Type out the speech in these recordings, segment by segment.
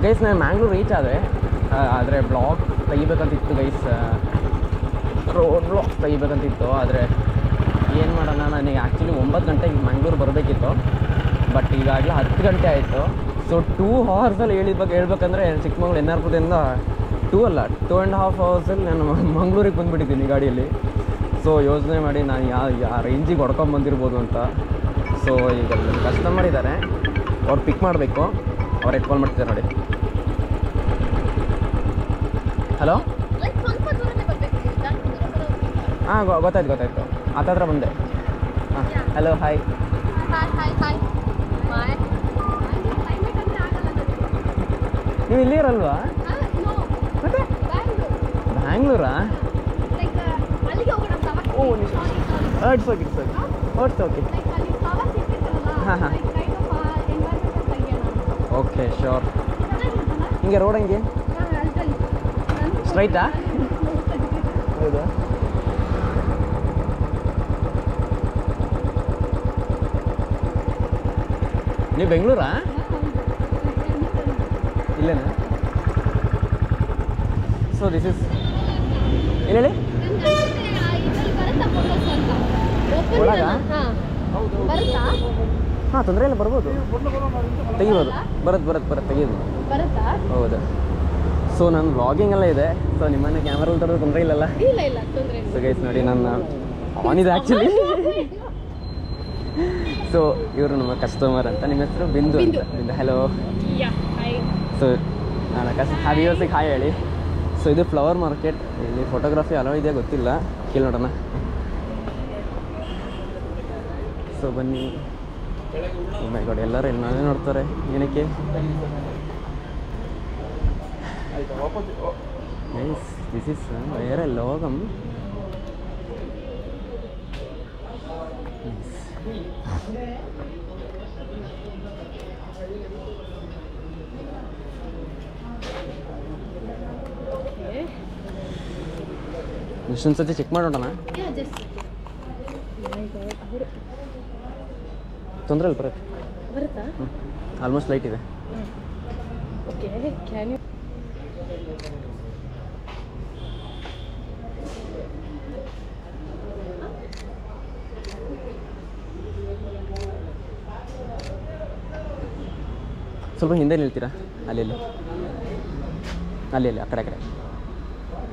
Guys ನಾನು Mangalore reach ಆದರೆ blog ತೆಗಿಬೇಕಂತಿತ್ತು guys, road blog ತೆಗಿಬೇಕಂತಿತ್ತು. ಆದರೆ ಏನು ಮಾಡೋಣ, ನನಗೆ ಆ್ಯಕ್ಚುಲಿ 9 ಗಂಟೆಗೆ ಮ್ಯಾಂಗ್ಳೂರು ಬರಬೇಕಿತ್ತು, ಬಟ್ ಈಗಾಗಲೇ 10 ಗಂಟೆ ಆಯಿತು. ಸೊ 2 ಅವರ್ಸಲ್ಲಿ ಹೇಳ್ಬೇಕಂದ್ರೆ ಚಿಕ್ಕಮಂಗ್ಳೂರು NRಪುರದಿಂದ 2.5 ಅವರ್ಸಲ್ಲಿ ನಾನು ಮಂಗ್ಳೂರಿಗೆ ಬಂದುಬಿಟ್ಟಿದ್ದೀನಿ ಗಾಡಿಯಲ್ಲಿ. ಸೊ ಯೋಚನೆ ಮಾಡಿ ನಾನು ಯಾವ ರೇಂಜಿಗೆ ಹೊಡ್ಕೊಂಬಂದಿರ್ಬೋದು ಅಂತ. ಸೊ ಈಗ ಕಸ್ಟಮರ್ ಇದ್ದಾರೆ, ಅವ್ರು ಪಿಕ್ ಮಾಡಬೇಕು, ಅವ್ರು ಕಾಲ್ ಮಾಡ್ತಿದ್ದಾರೆ ನೋಡಿ. ಹಲೋ, ಹಾಂ ಗೊತ್ತಾಯ್ತು ಹತ್ರ ಬಂದೆ. ಹಾಂ ಹಲೋ, ಹಾಯ್. ನೀವು ಇಲ್ಲಿ ಇರಲ್ವಾ? ಮತ್ತೆ ಬ್ಯಾಂಗ್ಳೂರಾ? It's okay. ಹಾಂ ಓಕೆ ಶೋರ್. ಹಿಂಗೆ ರೋಡ್ ಹಂಗೆ ಸ್ಟ್ರೈಟಾ? ಹೌದಾ? ನೀವು ಬೆಂಗಳೂರಾ? ಇಲ್ಲೇನಾ? ಸೊ ದಿಸ್ ಇಸ್ ಏನು ಹೇಳಿ ಒಳಗ? ಹಾಂ ತೊಂದರೆ ಇಲ್ಲ, ಬರ್ಬೋದು, ತೆಗಿಬೋದು, ಬರುತ್ತೆ ತೆಗಿಬೋದು. ಹೌದು. ಸೊ ನನ್ನ ವ್ಲಾಗಿಂಗ್ ಎಲ್ಲ ಇದೆ. ಸೊ ನಿಮ್ಮನೆ ಕ್ಯಾಮ್ರಲ್ಲಿ ತರೋದು ತೊಂದರೆ ಇಲ್ಲಲ್ಲ? ಸೊ ಗೈಸ್ ನೋಡಿ, ನನ್ನ ಆನ್ ಇದೆ ಆ್ಯಕ್ಚುಲಿ. ಸೊ ಇವರು ನಮ್ಮ ಕಸ್ಟಮರ್ ಅಂತ. ನಿಮ್ಮ ಹೆಸರು? ಬಿಂದು ಅಂತ. ಬಿಂದು, ಹಲೋ. ಸೊ ನಾನು ವ್ಯೂವರ್ಸಿಗೆ ಹಾಯ್ ಹೇಳಿ. ಸೊ ಇದು ಫ್ಲವರ್ ಮಾರ್ಕೆಟ್. ಇಲ್ಲಿ ಫೋಟೋಗ್ರಫಿ ಅಲೋ ಇದೆಯಾ ಗೊತ್ತಿಲ್ಲ, ಕೇಳಿ ನೋಡೋಣ. ಸೊ ಬನ್ನಿ. ಓ ಮೈ ಗಾಡ್, ಎಲ್ಲರೂ ನಾನೇ ನೋಡ್ತಾರೆ, ಏನಕ್ಕೆ? ಗೈಸ್ ದಿಸ್ ಇಸ್ ಬೇರೆ ಲೋಗಮ್. ಇಷ್ಟೊಂದು ಸತಿ ಚೆಕ್ ಮಾಡೋಣ. ತೊಂದರೆ ಇಲ್ಲ, ಬರುತ್ತಾ? ಆಲ್ಮೋಸ್ಟ್ ಲೈಟ್ ಇದೆ. ಸ್ವಲ್ಪ ಹಿಂದೆ ನಿಲ್ತೀರಾ? ಅಲ್ಲಿ ಆ ಕಡೆ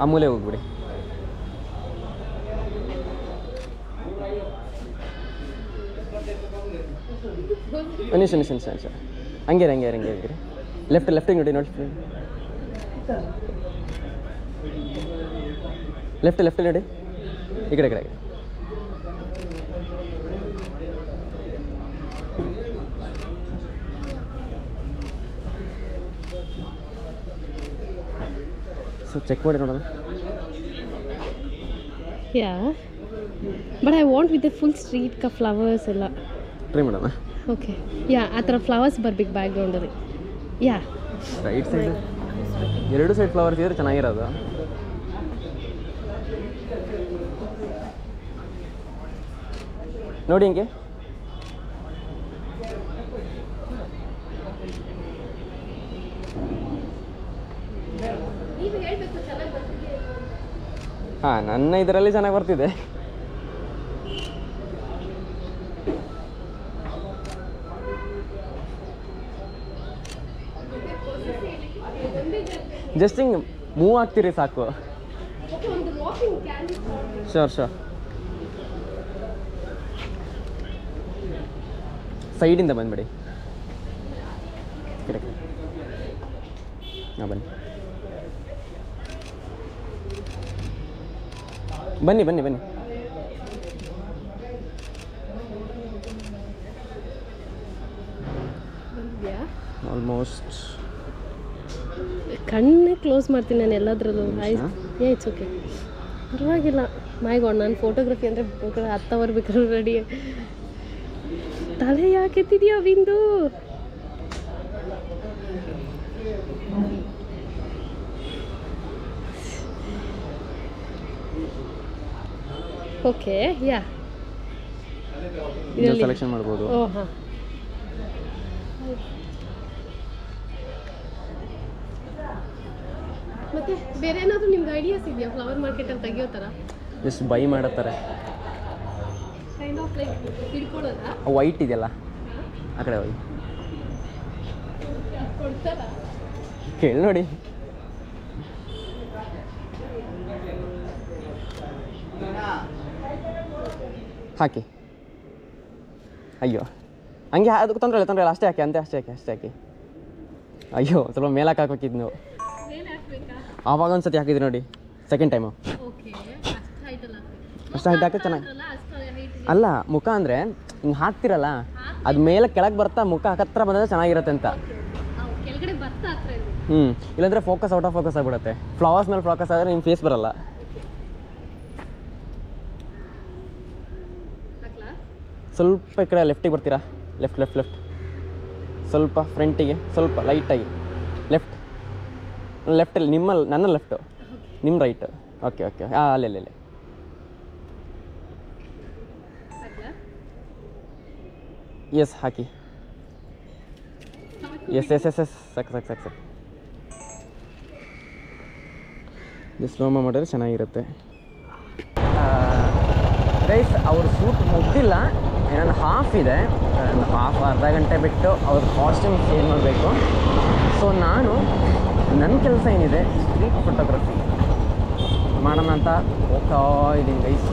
ಆ ಮೂಲೆ ಹೋಗ್ಬಿಡಿ. ನಿಮಿಷ ಹಂಗೆ ಲೆಫ್ಟಿಗೆ ನೋಡಿ. ಲೆಫ್ಟ್ ನೋಡಿ, ಈ ಕಡೆ ಸೊ ಚೆಕ್ ಮಾಡಿ ನೋಡೋಣ. But I want with full street flowers ಎಲ್ಲ ಟ್ರೈ ಮಾಡೋಣ. ಓಕೆ, ಆ ಥರ ಫ್ಲವರ್ಸ್ ಬರ್ಬೇಕು ಬ್ಯಾಕ್ಗ್ರೌಂಡಲ್ಲಿ. ರೈಟ್ ಸೈಡ್ 2 ಸೈಡ್ ಫ್ಲವರ್ಸ್ ಇದ್ರೆ ಚೆನ್ನಾಗಿರೋದು. ನೋಡಿ ಹಿಂಗೆ. ಹಾಂ, ನನ್ನ ಇದರಲ್ಲಿ ಚೆನ್ನಾಗಿ ಬರ್ತಿದೆ. ಜಸ್ಟ್ ಹಿಂಗೆ ಮೂವ್ ಆಗ್ತೀರಿ ಸಾಕು. ಶೋರ್ ಸೈಡಿಂದ ಬಂದ್ಬಿಡಿ. ಹಾಂ ಬನ್ನಿ. ಆಲ್ಮೋಸ್ಟ್ ಕಣ್ಣೇ ಕ್ಲೋಸ್ ಮಾಡ್ತೀನಿ ನಾನು ಎಲ್ಲದರಲ್ಲೂ. ಇಟ್ಸ್ ಓಕೆ, ಪರವಾಗಿಲ್ಲ. ಮೈ ಗಾಡ್, ನಾನು ಫೋಟೋಗ್ರಫಿ ಅಂದರೆ ಹತ್ತವರ್ ಬೇಕಾದ್ರೆ ರೆಡಿ. ತಲೆ ಯಾಕೆ ಎತ್ತಿದೆಯಾ ಬಿಂದು? ಓಕೆ, ಸೆಲೆಕ್ಷನ್ ಮಾಡ್ಬೋದು. ಮತ್ತೆ ಬೇರೆ ಏನಾದರೂ ನಿಮ್ಗೆ ಐಡಿಯಾಸ್ ಇದೆಯಾ ಫ್ಲವರ್ ಮಾರ್ಕೆಟಲ್ಲಿ ತೆಗಿಯೋ ಥರ? ಜಸ್ಟ್ ಬೈ ಮಾಡತ್ತಾರೆ. ಕೈಂಡ್ ಆಫ್ ಲೈಕ್ ಹಿಡ್ಕೊಳ್ಳೋದಾ? ವೈಟ್ ಇದೆಯಲ್ಲ ಆ ಕಡೆ ಹೋಗಿ ಕೊಡ್ತಾರಾ? ಕೇಳಿ ನೋಡಿ. ಹಾಕಿ. ಅಯ್ಯೋ ಹಂಗೆ ಅದಕ್ಕೆ ತೊಂದರೆ ಇಲ್ಲ ಅಷ್ಟೇ ಹಾಕಿ ಅಷ್ಟೇ ಹಾಕಿ. ಅಯ್ಯೋ ಸ್ವಲ್ಪ ಮೇಲಕ್ಕೆ ಹಾಕೋಕಿದ್ದು ನೀವು. ಆವಾಗ ಒಂದು ಸತಿ ಹಾಕಿದ್ರಿ ನೋಡಿ, ಸೆಕೆಂಡ್ ಟೈಮು. ಅಷ್ಟು ಹೈಟ್ ಹಾಕಿ ಚೆನ್ನಾಗಿ. ಅಲ್ಲ ಮುಖ ಅಂದರೆ ಹಿಂಗೆ ಹಾಕ್ತಿರಲ್ಲ, ಅದು ಮೇಲೆ ಕೆಳಗೆ ಬರ್ತಾ ಮುಖ ಹತ್ರ ಬಂದರೆ ಚೆನ್ನಾಗಿರುತ್ತೆ ಅಂತ. ಇಲ್ಲಾಂದರೆ ಫೋಕಸ್ ಔಟ್ ಆಫ್ ಫೋಕಸ್ ಆಗಿಬಿಡುತ್ತೆ. ಫ್ಲವರ್ಸ್ ಮೇಲೆ ಫೋಕಸ್ ಆದರೆ ನಿಮ್ಮ ಫೇಸ್ ಬರಲ್ಲ. ಸ್ವಲ್ಪ ಈ ಕಡೆ ಲೆಫ್ಟಿಗೆ ಬರ್ತೀರಾ? ಲೆಫ್ಟ್ ಸ್ವಲ್ಪ ಫ್ರಂಟಿಗೆ, ಸ್ವಲ್ಪ ಲೈಟಾಗಿ ಲೆಫ್ಟಲ್ಲಿ ನನ್ನ ಲೆಫ್ಟು, ನಿಮ್ಮ ರೈಟ್. ಓಕೆ ಅಲ್ಲೇ ಎಸ್ ಹಾಕಿ. ಎಸ್ ಸಾಕು. ಸ್ಲೋಮ ಮಾಡಿದ್ರೆ ಚೆನ್ನಾಗಿರುತ್ತೆ. ಗೈಸ್ ಅವ್ರ ಸೂಟ್ ಮುಗ್ದಿಲ್ಲ, ಇನ್ನೊಂದು ಹಾಫ್ ಇದೆ. ಅರ್ಧ ಗಂಟೆ ಬಿಟ್ಟು ಅವ್ರ ಕಾಸ್ಟ್ಯೂಮ್ ಚೇಂಜ್ ಮಾಡಬೇಕು. ಸೊ ನಾನು ನನ್ನ ಕೆಲಸ ಏನಿದೆ ಸ್ಟ್ರೀಟ್ ಫೋಟೋಗ್ರಫಿ ಮಾಡೋಣ ಅಂತ ಹೋಗ್ತಾ ಇದ್ದೀನಿ ಗೈಸ್.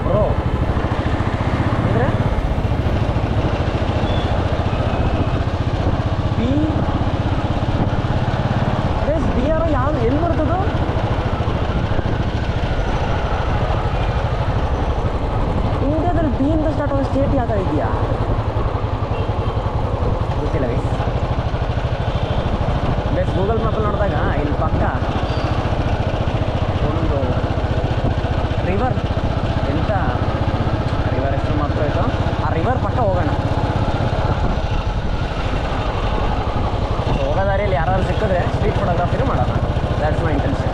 ಬ್ರೋ ಅಂದರೆ BRO ಯಾವುದು ಎಲ್ಲಿ ಬರ್ತದೋ? ಇಂಡಿಯಾದಲ್ಲಿ B ಇಂದ ಸ್ಟಾರ್ಟ್ ಆಗೋ ಸ್ಟೇಟ್ ಯಾವ ಇದೆಯಾ ಗೊತ್ತಿಲ್ಲ ಗೈಸ್. ಬೇಸ್ ಗೂಗಲ್ ಮ್ಯಾಪಲ್ಲಿ ನೋಡಿದಾಗ ಇಲ್ಲಿ ಪಕ್ಕ ಒಂದು ರಿವರ್, ಎಂಥ ರಿವರ್ ಹೆಸರು ಮಾತ್ರ ಆಯಿತು. ಆ ರಿವರ್ ಪಕ್ಕ ಹೋಗೋಣ. ಹೋಗೋ ದಾರಿಯಲ್ಲಿ ಯಾರಾದ್ರು ಸಿಕ್ಕಿದ್ರೆ ಸ್ಟ್ರೀಟ್ ಫೋಟೋಗ್ರಫಿನೂ ಮಾಡೋಣ. That's my intention.